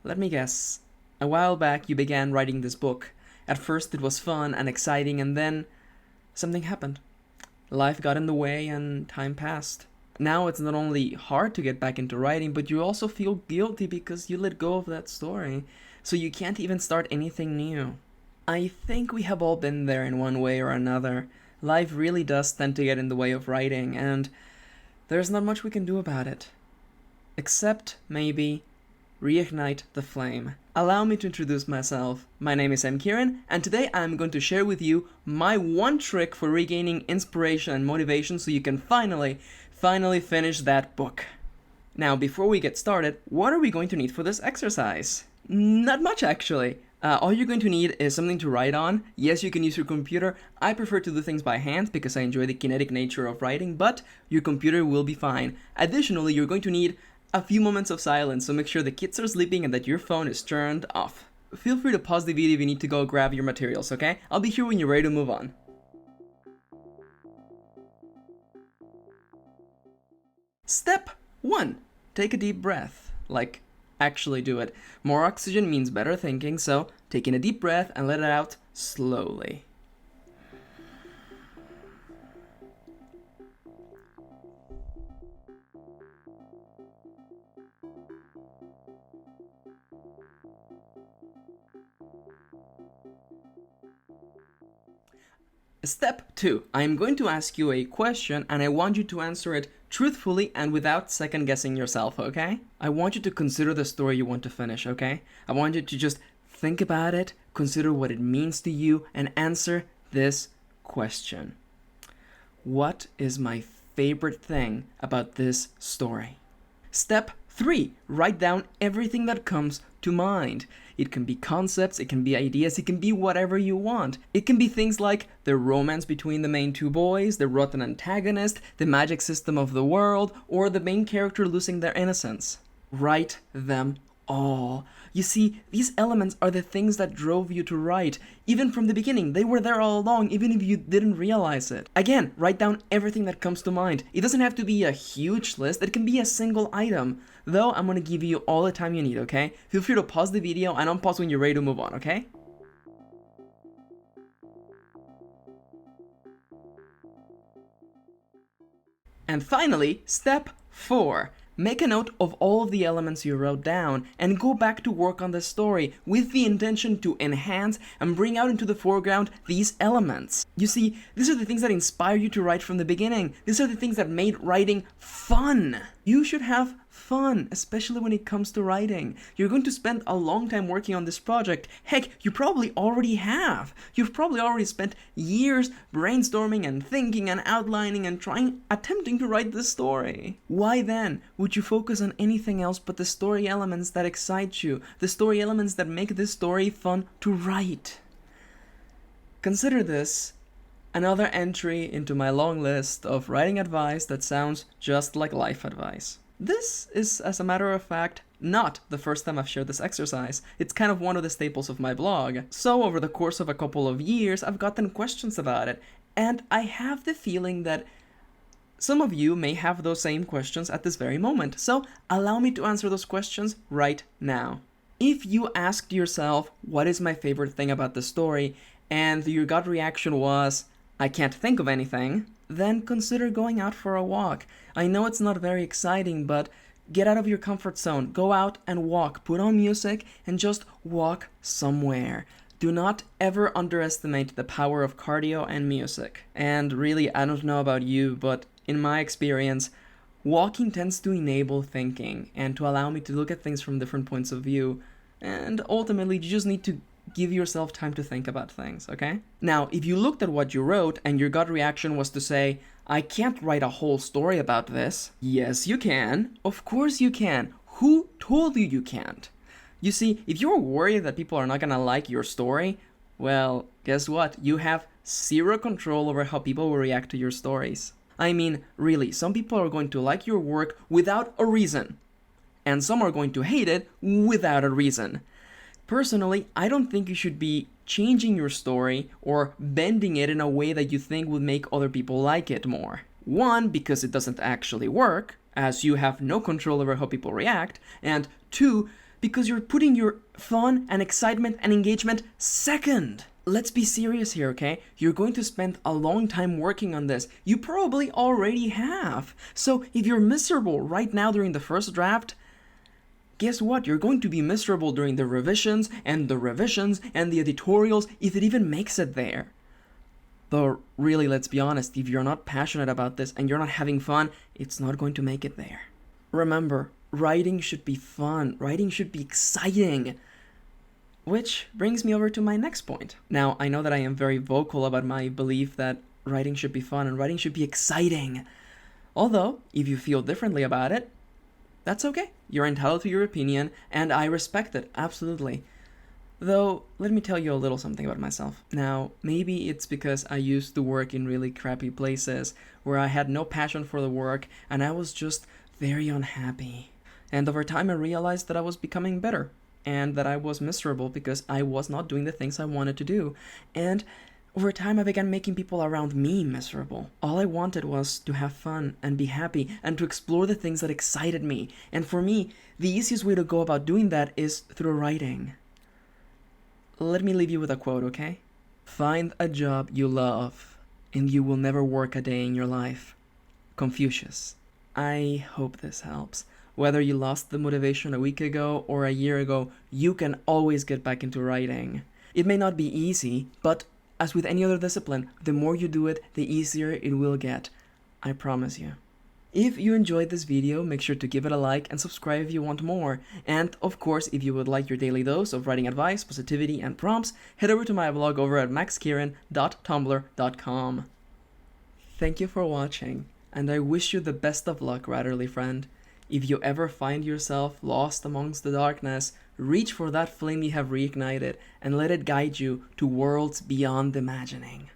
let me guess. A while back you began writing this book. At first it was fun and exciting, and then something happened. Life got in the way and time passed. Now it's not only hard to get back into writing, but you also feel guilty because you let go of that story, so you can't even start anything new. I think we have all been there in one way or another. Life really does tend to get in the way of writing, and there's not much we can do about it. Except, maybe, reignite the flame. Allow me to introduce myself. My name is Kirin, and today I'm going to share with you my one trick for regaining inspiration and motivation so you can finally finish that book. Now, before we get started, what are we going to need for this exercise? Not much, actually. All you're going to need is something to write on. Yes, you can use your computer. I prefer to do things by hand because I enjoy the kinetic nature of writing, but your computer will be fine. Additionally, you're going to need a few moments of silence, so make sure the kids are sleeping and that your phone is turned off. Feel free to pause the video if you need to go grab your materials, okay? I'll be here when you're ready to move on. Step 1. Take a deep breath. Like, actually do it. More oxygen means better thinking, so take in a deep breath and let it out slowly. Step 2. I am going to ask you a question and I want you to answer it truthfully and without second guessing yourself, okay? I want you to consider the story you want to finish, okay? I want you to just think about it, consider what it means to you, and answer this question. What is my favorite thing about this story? Step 3. Write down everything that comes to mind. It can be concepts, it can be ideas, it can be whatever you want. It can be things like the romance between the main two boys, the rotten antagonist, the magic system of the world, or the main character losing their innocence. Write them all. You see, these elements are the things that drove you to write. Even from the beginning, they were there all along, even if you didn't realize it. Again, write down everything that comes to mind. It doesn't have to be a huge list, it can be a single item. Though, I'm gonna give you all the time you need, okay? Feel free to pause the video and unpause when you're ready to move on, okay? And finally, step 4. Make a note of all of the elements you wrote down and go back to work on the story with the intention to enhance and bring out into the foreground these elements. You see, these are the things that inspire you to write from the beginning. These are the things that made writing fun. You should have fun, especially when it comes to writing. You're going to spend a long time working on this project. Heck, you probably already have. You've probably already spent years brainstorming and thinking and outlining and attempting to write this story. Why then would you focus on anything else but the story elements that excite you, the story elements that make this story fun to write? Consider this another entry into my long list of writing advice that sounds just like life advice. This is, as a matter of fact, not the first time I've shared this exercise. It's kind of one of the staples of my blog. So over the course of a couple of years, I've gotten questions about it, and I have the feeling that some of you may have those same questions at this very moment. So allow me to answer those questions right now. If you asked yourself, what is my favorite thing about the story, and your gut reaction was, I can't think of anything, then consider going out for a walk. I know it's not very exciting, but get out of your comfort zone. Go out and walk. Put on music and just walk somewhere. Do not ever underestimate the power of cardio and music. And really, I don't know about you, but in my experience, walking tends to enable thinking and to allow me to look at things from different points of view. And ultimately, you just need to give yourself time to think about things, okay? Now, if you looked at what you wrote and your gut reaction was to say, I can't write a whole story about this. Yes, you can. Of course you can. Who told you you can't? You see, if you're worried that people are not gonna like your story, well, guess what? You have zero control over how people will react to your stories. I mean, really, some people are going to like your work without a reason, and some are going to hate it without a reason. Personally, I don't think you should be changing your story or bending it in a way that you think would make other people like it more. One, because it doesn't actually work, as you have no control over how people react, and two, because you're putting your fun and excitement and engagement second. Let's be serious here, okay? You're going to spend a long time working on this. You probably already have. So if you're miserable right now during the first draft, guess what? You're going to be miserable during the revisions and the editorials, if it even makes it there. Though, really, let's be honest, if you're not passionate about this and you're not having fun, it's not going to make it there. Remember, writing should be fun. Writing should be exciting. Which brings me over to my next point. Now, I know that I am very vocal about my belief that writing should be fun and writing should be exciting. Although, if you feel differently about it, that's okay. You're entitled to your opinion, and I respect it, absolutely. Though, let me tell you a little something about myself. Now, maybe it's because I used to work in really crappy places where I had no passion for the work and I was just very unhappy. And over time I realized that I was becoming better and that I was miserable because I was not doing the things I wanted to do. And over time I began making people around me miserable. All I wanted was to have fun and be happy and to explore the things that excited me. And for me, the easiest way to go about doing that is through writing. Let me leave you with a quote, okay? Find a job you love, and you will never work a day in your life. Confucius. I hope this helps. Whether you lost the motivation a week ago or a year ago, you can always get back into writing. It may not be easy, but as with any other discipline, the more you do it, the easier it will get. I promise you. If you enjoyed this video, make sure to give it a like and subscribe if you want more. And of course, if you would like your daily dose of writing advice, positivity, and prompts, head over to my blog over at maxkirin.tumblr.com. Thank you for watching, and I wish you the best of luck, writerly friend. If you ever find yourself lost amongst the darkness, reach for that flame you have reignited and let it guide you to worlds beyond imagining.